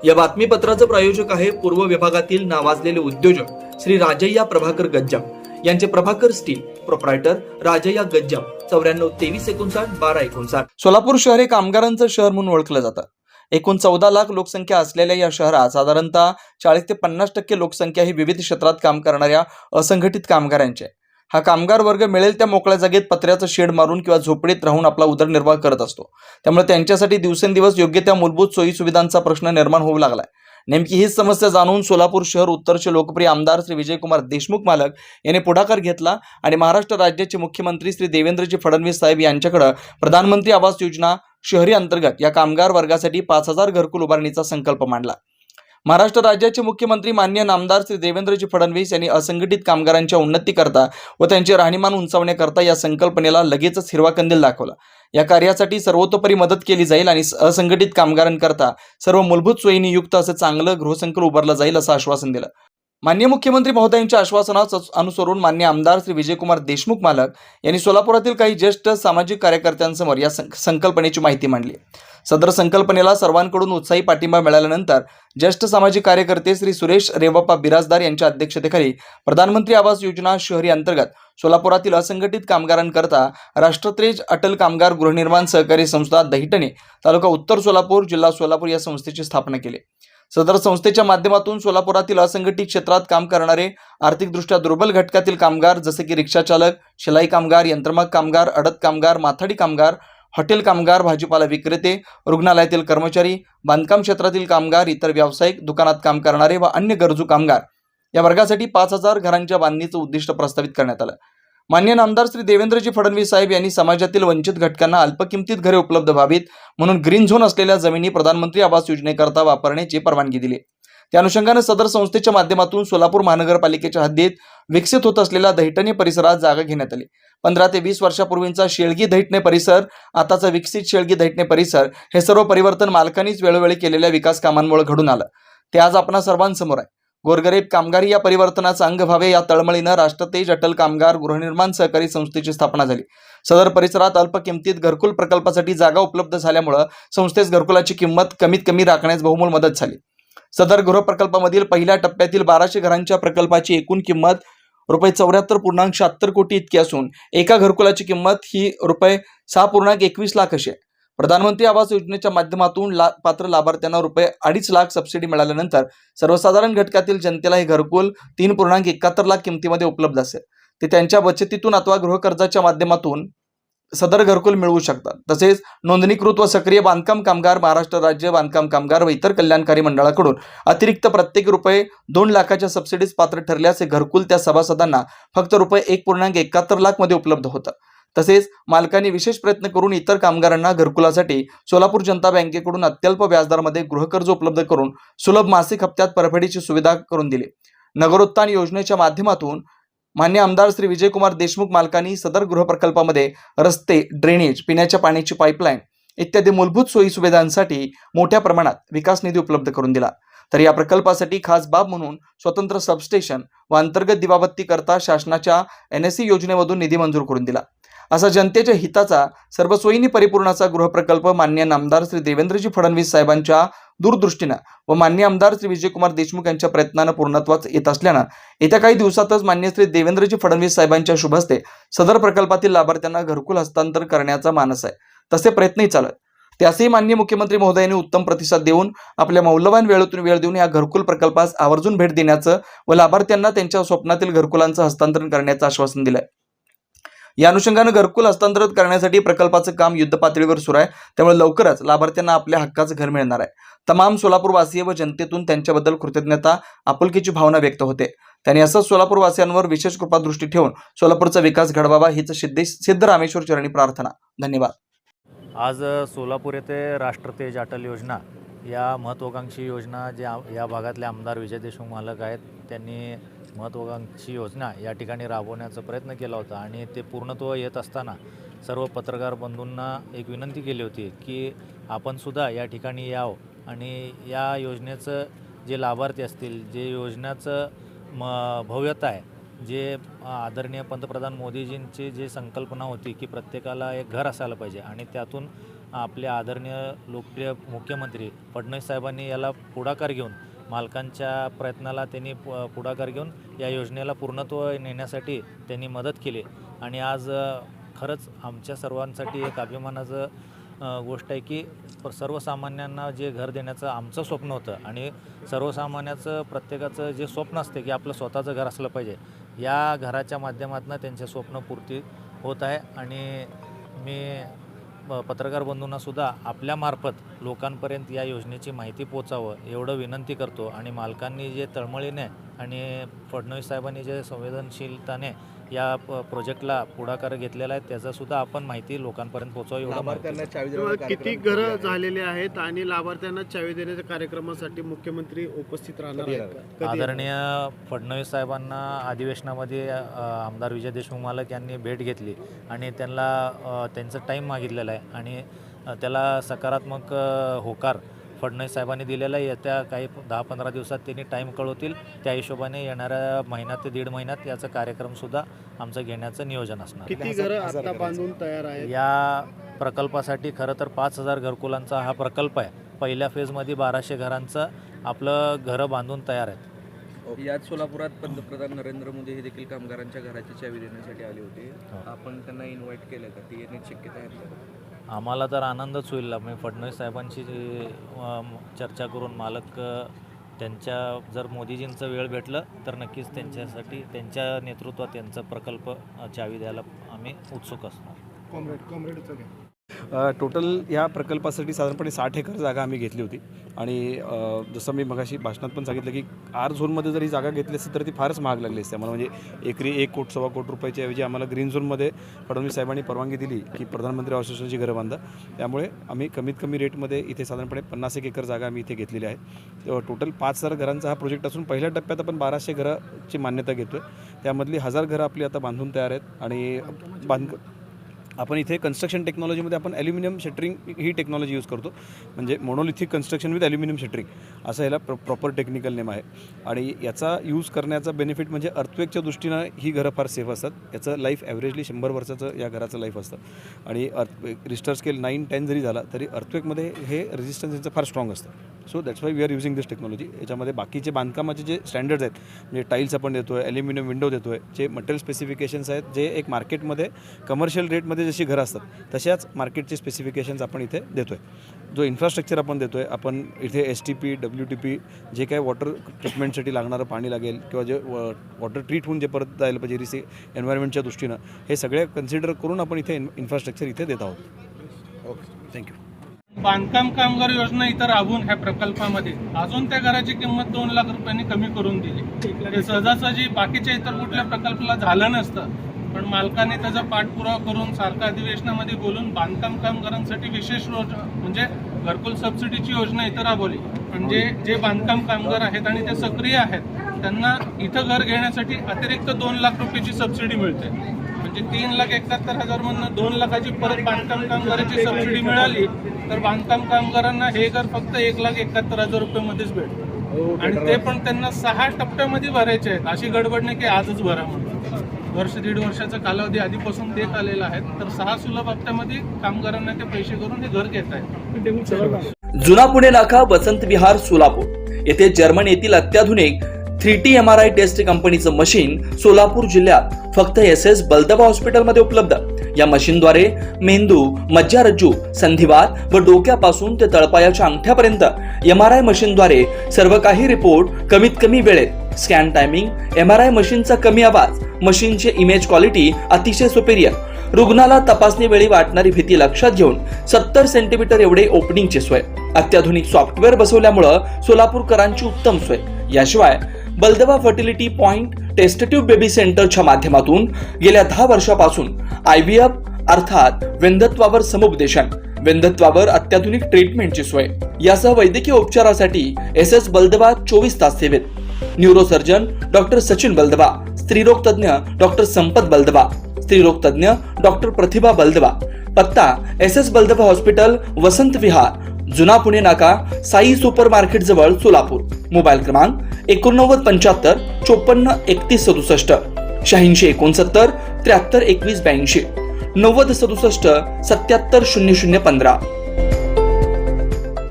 या बातमीपत्राचं प्रायोजक आहे पूर्व विभागातील नावाजलेले उद्योजक श्री राजय्या प्रभाकर गज्जाम यांचे प्रभाकर स्टील प्रोप्रायटर राजय्या गज्जाम 94 59 59 12 59। सोलापूर शहर हे कामगारांचं शहर म्हणून ओळखलं जातं। एकूण 14 लाख लोकसंख्या असलेल्या या शहरात साधारणतः 40 ते 50% लोकसंख्या ही विविध क्षेत्रात काम करणाऱ्या असंघटित कामगारांची आहे। हा कामगार वर्ग मिळेल त्या मोकळ्या जागेत पत्र्याचं शेड मारून किंवा झोपडीत राहून आपला उदरनिर्वाह करत असतो। त्यामुळे त्यांच्यासाठी दिवसेंदिवस योग्य त्या मूलभूत सोयी सुविधांचा प्रश्न निर्माण होऊ लागलाय। नेमकी हीच समस्या जाणून सोलापूर शहर उत्तरचे लोकप्रिय आमदार श्री विजयकुमार देशमुख मालक यांनी पुढाकार घेतला आणि महाराष्ट्र राज्याचे मुख्यमंत्री श्री देवेंद्रजी फडणवीस साहेब यांच्याकडे प्रधानमंत्री आवास योजना शहरी अंतर्गत या कामगार वर्गासाठी 5000 घरकुल उभारणीचा संकल्प मांडला। महाराष्ट्र राज्याचे मुख्यमंत्री माननीय नामदार श्री देवेंद्रजी फडणवीस यांनी असंघटित कामगारांच्या उन्नतीकरता व त्यांचे राहणीमान उंचावण्याकरता या संकल्पनेला लगेचच हिरवा कंदील दाखवला। या कार्यासाठी सर्वतोपरी मदत केली जाईल आणि असंघटित कामगारांकरता सर्व मूलभूत सोयींनी युक्त असे चांगलं गृहसंकुल उभारलं जाईल असं आश्वासन दिलं। माननीय मुख्यमंत्री महोदयांच्या आश्वासनास अनुसरून माननीय आमदार श्री विजयकुमार देशमुख मालक यांनी सोलापुरातील काही ज्येष्ठ सामाजिक कार्यकर्त्यांसमोर या संकल्पनेची माहिती मांडली। सदर संकल्पनेला सर्वांकडून उत्साही पाठिंबा मिळाल्यानंतर ज्येष्ठ सामाजिक कार्यकर्ते श्री सुरेश रेवप्पा बिराजदार यांच्या अध्यक्षतेखाली प्रधानमंत्री आवास योजना शहरी अंतर्गत सोलापुरातील असंघटित कामगारांकरता राष्ट्रतेज अटल कामगार गृहनिर्माण सहकारी संस्था दहिटणे तालुका उत्तर सोलापूर जिल्हा सोलापूर या संस्थेची स्थापना केली। सदर संस्थेच्या माध्यमातून सोलापुरातील असंघटित क्षेत्रात काम करणारे आर्थिकदृष्ट्या दुर्बल घटकातील कामगार जसे की रिक्षा चालक, शिलाई कामगार, यंत्रमाग कामगार, अडत कामगार, माथाडी कामगार, हॉटेल कामगार, भाजीपाला विक्रेते, रुग्णालयातील कर्मचारी, बांधकाम क्षेत्रातील कामगार, इतर व्यावसायिक दुकानात काम करणारे व अन्य गरजू कामगार या वर्गासाठी 5000 घरांच्या बांधणीचं उद्दिष्ट प्रस्तावित करण्यात आलं। माननीय नामदार श्री देवेंद्रजी फडणवीस साहेब यांनी समाजातील वंचित घटकांना अल्पकिमतीत घरे उपलब्ध व्हावीत म्हणून ग्रीन झोन असलेल्या जमिनी प्रधानमंत्री आवास योजनेकरता वापरण्याची परवानगी दिली। त्या अनुषंगाने सदर संस्थेच्या माध्यमातून सोलापूर महानगरपालिकेच्या हद्दीत विकसित होत असलेल्या दहिटणे परिसरात जागा घेण्यात आली। 15 ते 20 वर्षापूर्वींचा शेळगी दहिटणे परिसर, आताचा विकसित शेळगी दहिटणे परिसर हे सर्व परिवर्तन मालकांनीच वेळोवेळी केलेल्या विकास कामांमुळे घडून आलं। ते आज आपणा सर्वांसमोर आहे। गोरगरीब कामगारी या परिवर्तनाचा अंग व्हावे या तळमळीनं राष्ट्रतेज अटल कामगार गृहनिर्माण सहकारी संस्थेची स्थापना झाली। सदर परिसरात अल्प किमतीत घरकुल प्रकल्पासाठी जागा उपलब्ध झाल्यामुळे संस्थेस घरकुलाची किंमत कमीत कमी राखण्यास बहुमोल मदत झाली। सदर गृह प्रकल्पामधील पहिल्या टप्प्यातील 1200 घरांच्या प्रकल्पाची एकूण किंमत ₹74.76 कोटी इतकी असून एका घरकुलाची किंमत ही ₹6.21 लाख अशी आहे। प्रधानमंत्री आवास योजनेच्या माध्यमातून पात्र लाभार्थ्यांना ₹2.5 लाख सबसिडी मिळाल्यानंतर सर्वसाधारण घटकातील जनतेला हे घरकुल 3.71 लाख किमतीमध्ये उपलब्ध असेल। ते त्यांच्या बचतीतून अथवा गृहकर्जाच्या माध्यमातून सदर घरकुल मिळवू शकतात। तसेच नोंदणीकृत व सक्रिय बांधकाम कामगार, महाराष्ट्र राज्य बांधकाम कामगार व इतर कल्याणकारी मंडळाकडून अतिरिक्त प्रत्येक ₹2 लाखाच्या सबसिडीज पात्र ठरल्यास हे घरकुल त्या सभासदांना फक्त ₹1.71 लाख मध्ये उपलब्ध होतं। तसेच मालकांनी विशेष प्रयत्न करून इतर कामगारांना घरकुलासाठी सोलापूर जनता बँकेकडून अत्यल्प व्याजदरामध्ये गृहकर्ज उपलब्ध करून सुलभ मासिक हप्त्यात परतफेडीची सुविधा करून दिली। नगरोत्थान योजनेच्या माध्यमातून मान्य आमदार श्री विजयकुमार देशमुख मालकांनी सदर गृह प्रकल्पामध्ये रस्ते, ड्रेनेज, पिण्याच्या पाण्याची पाईपलाईन इत्यादी मूलभूत सोयी सुविधांसाठी मोठ्या प्रमाणात विकास निधी उपलब्ध करून दिला। तर या प्रकल्पासाठी खास बाब म्हणून स्वतंत्र सबस्टेशन व अंतर्गत दिवाबत्ती करता शासनाच्या NSE योजनेमधून निधी मंजूर करून दिला। असा जनतेच्या हिताचा सर्व सोयींनी परिपूर्ण असा गृहप्रकल्प माननीय नामदार श्री देवेंद्रजी फडणवीस साहेबांच्या दूरदृष्टीनं व माननीय आमदार श्री विजयकुमार देशमुख यांच्या प्रयत्नानं पूर्णत्वास येत असल्यानं येत्या काही दिवसातच माननीय श्री देवेंद्रजी फडणवीस साहेबांच्या शुभ हस्ते सदर प्रकल्पातील लाभार्थ्यांना घरकुल हस्तांतर करण्याचा मानस आहे। तसे प्रयत्नही चालू आहेत। त्यासही माननीय मुख्यमंत्री महोदयांनी उत्तम प्रतिसाद देऊन आपल्या मौल्यवान वेळेतून वेळ देऊन या घरकुल प्रकल्पास आवर्जून भेट देण्याचं व लाभार्थ्यांना त्यांच्या स्वप्नातील घरकुलांचं हस्तांतरण करण्याचं आश्वासन दिलंय। या अनुषंगाने घरकुल हस्तांतरित करण्यासाठी प्रकल्पाचं काम युद्धपातळीवर सुरू आहे। त्यामुळे लवकरच लाभार्थ्यांना आपल्या हक्काचं घर मिळणार आहे। तमाम सोलापूरवासीय व जनतेतून त्यांच्याबद्दल कृतज्ञता, आपुलकीची भावना व्यक्त होते। त्यांनी असंच सोलापूरवासियांवर विशेष कृपादृष्टी ठेवून सोलापूरचा विकास घडवावा हीच सिद्ध रामेश्वर चरणी प्रार्थना। धन्यवाद। आज सोलापूर येथे राष्ट्रतेज अटल योजना या महत्त्वाकांक्षी योजना ज्या या भागातले आमदार विजय देशमुख मालक आहेत त्यांनी महत्त्वाकांक्षी योजना या ठिकाणी राबवण्याचा प्रयत्न केला होता आणि ते पूर्णत्व येत असताना सर्व पत्रकार बंधूंना एक विनंती केली होती की आपणसुद्धा या ठिकाणी यावं आणि या योजनेचं जे लाभार्थी असतील, जे योजनेचं भव्यता आहे, जे आदरणीय पंतप्रधान मोदीजींची जी संकल्पना होती की प्रत्येकाला एक घर असायला पाहिजे आणि त्यातून आपले आदरणीय लोकप्रिय मुख्यमंत्री फडणवीस साहेबांनी याला पुढाकार घेऊन मालकांच्या प्रयत्नाला त्यांनी पुढाकार घेऊन या योजनेला पूर्णत्व नेण्यासाठी त्यांनी मदत केली आणि आज खरंच आमच्या सर्वांसाठी एक अभिमानाचं गोष्ट आहे की सर्वसामान्यांना जे घर देण्याचं आमचं स्वप्न होतं आणि सर्वसामान्याचं प्रत्येकाचं जे स्वप्न असते की आपलं स्वतःचं घर असलं पाहिजे, या घराच्या माध्यमातून त्यांचे स्वप्न पूर्ती होत आहे. आणि मी पत्रकार बंधूंनासुद्धा आपल्यामार्फत लोकांपर्यंत या योजनेची माहिती पोचावं एवढं विनंती करतो. आणि मालकांनी जे तळमळीने आणि फडणवीस साहेबांनी जे संवेदनशीलताने या प्रोजेक्टला पुढाकार घेतलेला आहे त्याचासुद्धा आपण माहिती लोकांपर्यंत पोचावं एवढं. किती घरं झालेले आहेत आणि लाभार्थ्यांना चावी देण्याच्या कार्यक्रमासाठी मुख्यमंत्री उपस्थित राहणार आहेत? आदरणीय फडणवीस साहेबांना अधिवेशनामध्ये आमदार विजय देशमुख मालक यांनी भेट घेतली आणि त्यांना त्यांचं टाईम मागितलेला आहे आणि त्याला सकारात्मक होकार फडणवीस साहेबांनी दिलेला आहे. येत्या काही 10-15 दिवसात त्यांनी टाईम कळवतील. त्या हिशोबाने येणाऱ्या महिन्यात ते 1.5 महिन्यात याचा कार्यक्रमसुद्धा आमचं घेण्याचं नियोजन असणार. किती घरं आता बांधून तयार आहेत? या प्रकल्पासाठी खरं तर 5,000 घरकुलांचा हा प्रकल्प आहे. पहिल्या फेजमध्ये 1200 घरांचं आपलं घरं बांधून तयार आहेत. याच सोलापुरात पंतप्रधान नरेंद्र मोदी हे देखील कामगारांच्या घराची चावी देण्यासाठी आले होते. आपण त्यांना इन्व्हाइट केलं का? ती येण्याची शक्यता आहे? आम्हाला तर आनंदच होईल. मी फडणवीस साहेबांशी चर्चा करून मालक त्यांच्या जर मोदीजींचं वेळ भेटलं तर नक्कीच त्यांच्यासाठी त्यांच्या नेतृत्वात त्यांचा प्रकल्प चावी द्यायला आम्ही उत्सुक असणार. टोटल या प्रकल्पासाठी साधारणपणे 60 एकर जागा आम्ही घेतली होती आणि जसं मी मगाशी भाषणात पण सांगितलं की आर झोनमध्ये जर ही जागा घेतली असती तर ती फारच महाग लागली असते आम्हाला. म्हणजे एकरी 1 कोटी 1.25 कोटी रुपयाच्या ऐवजी आम्हाला ग्रीन झोनमध्ये फडणवीस साहेबांनी परवानगी दिली की प्रधानमंत्री आवास योजनेची घरं बांधा. त्यामुळे आम्ही कमीत कमी रेटमध्ये इथे साधारणपणे 50 एकर जागा आम्ही इथे घेतलेली आहे. टोटल 5,000 घरांचा हा प्रोजेक्ट असून पहिल्या टप्प्यात आपण 1200 घराची मान्यता घेतो आहे. त्यामधली 1000 घरं आपली आता बांधून तयार आहेत आणि आपण इथे कन्स्ट्रक्शन टेक्नॉलॉजीमध्ये आपण ॲल्युमिनियम शटरिंग ही टेक्नॉलॉजी यूज करतो. म्हणजे monolithic construction with aluminium shuttering असं याला प्रॉपर टेक्निकल नेम आहे. आणि याचा यूज करण्याचा बेनिफिट म्हणजे अर्थक्वेकच्या दृष्टीनं ही घरं फार सेफ असतात. याचं लाईफ ॲव्हरेजली 100 वर्षाचं या घराचं लाईफ असतं. आणि रिस्टर स्केल 9-10 जरी झाला तरी अर्थक्वेकमध्ये हे रेजिस्टन्स यांचं फार स्ट्रॉंग असतं. So that's why we are using this technology. याच्यामध्ये बाकीचे बांधकामाचे जे स्टँडर्ड्स आहेत म्हणजे टाईल्स आपण देतो आहे, ॲल्युमिनियम विंडो देतो आहे, जे मटेरियल स्पेसिफिकेशन्स आहेत जे एक मार्केटमध्ये कमर्शियल रेटमध्ये जशी घरं असतात तशाच मार्केटचे स्पेसिफिकेशन्स आपण इथे देतो आहे. जो इन्फ्रास्ट्रक्चर आपण देतो आहे, आपण इथे STP, WTP जे काय वॉटर ट्रीटमेंटसाठी लागणारं पाणी लागेल किंवा जे वॉटर ट्रीट होऊन जे परत जायला पाहिजे एन्व्हायरमेंटच्या दृष्टीनं, हे सगळे कन्सिडर करून आपण इथे इन्फ्रास्ट्रक्चर इथे देत आहोत. Okay, thank you. बांधकाम कामगार योजना इथं राबवून ह्या प्रकल्पामध्ये अजून त्या घराची किंमत 2 लाख रुपयांनी कमी करून दिली. हे सहजासहजी बाकीच्या इतर कुठल्या प्रकल्पाला झालं नसतं, पण मालकाने त्याचा पाठपुरावा करून सारखा अधिवेशनामध्ये बोलून बांधकाम कामगारांसाठी विशेष म्हणजे घरकुल सबसिडीची योजना इथं राबवली. म्हणजे जे बांधकाम कामगार आहेत आणि ते सक्रिय आहेत त्यांना इथं घर घेण्यासाठी अतिरिक्त 2 लाख रुपयाची सबसिडी मिळते. म्हणजे 3,71,000 मधून 2 लाखाची परत बांधकाम कामगाराची सबसिडी मिळाली तर बांधकाम कामगारांना हे घर फक्त 1,71,000 रुपयामध्येच भेटतं. आणि ते पण त्यांना 6 टप्प्यामध्ये भरायचे आहेत. अशी गडबड नाही की आजच भरा म्हणून. 1-1.5 वर्षाचा कालावधी आधीपासून देत आलेला आहे. तर 6 सुलभ हप्त्यामध्ये कामगारांना ते पैसे करून हे घर घेत आहेत. जुना पुणे नाका, वसंत विहार, सोलापूर येथे जर्मन येथील अत्याधुनिक 3T MRI टेस्ट कंपनीचं मशीन सोलापूर जिल्ह्यात फक्त SS बलदवा हॉस्पिटलमध्ये उपलब्ध. या मशीनद्वारे मेंदू, मज्जारज्जू, संधिवात व डोक्यापासून ते तळपायाच्या अंगठ्यापर्यंत MRI मशीनद्वारे सर्व काही रिपोर्ट कमीत कमी वेळेत. स्कॅन टायमिंग, MRI मशीनचा कमी आवाज, मशीनचे इमेज क्वालिटी अतिशय सुपेरियर. रुग्णाला तपासणी वेळी वाटणारी भीती लक्षात घेऊन 70 सेंटीमीटर एवढे ओपनिंगची सोय. अत्याधुनिक सॉफ्टवेअर बसवल्यामुळं सोलापूरकरांची उत्तम सोय. याशिवाय Baldawa fertility point test tube baby सेंटरच्या माध्यमातून गेल्या 10 वर्षापासून IVF अर्थात वेंधत्वावर समुपदेशन, वेंधत्वावर अत्याधुनिक ट्रीटमेंटची सोय. यासह वैद्यकीय उपचारासाठी SS बलदवा 24 तास सेवेत. न्यूरोसर्जन डॉक्टर सचिन बलदवा, स्त्रीरोग तज्ञ डॉक्टर संपत बलदवा, स्त्रीरोग तज्ञ डॉक्टर प्रतिभा बलदवा. पत्ता SS बलदवा हॉस्पिटल, वसंत विहार, जुना पुणे नाका, साई सुपर मार्केट जवळ, सोलापूर. मोबाईल क्रमांक 8975 54 31 67, 8669 73 21 82, 90 67 77 00 15.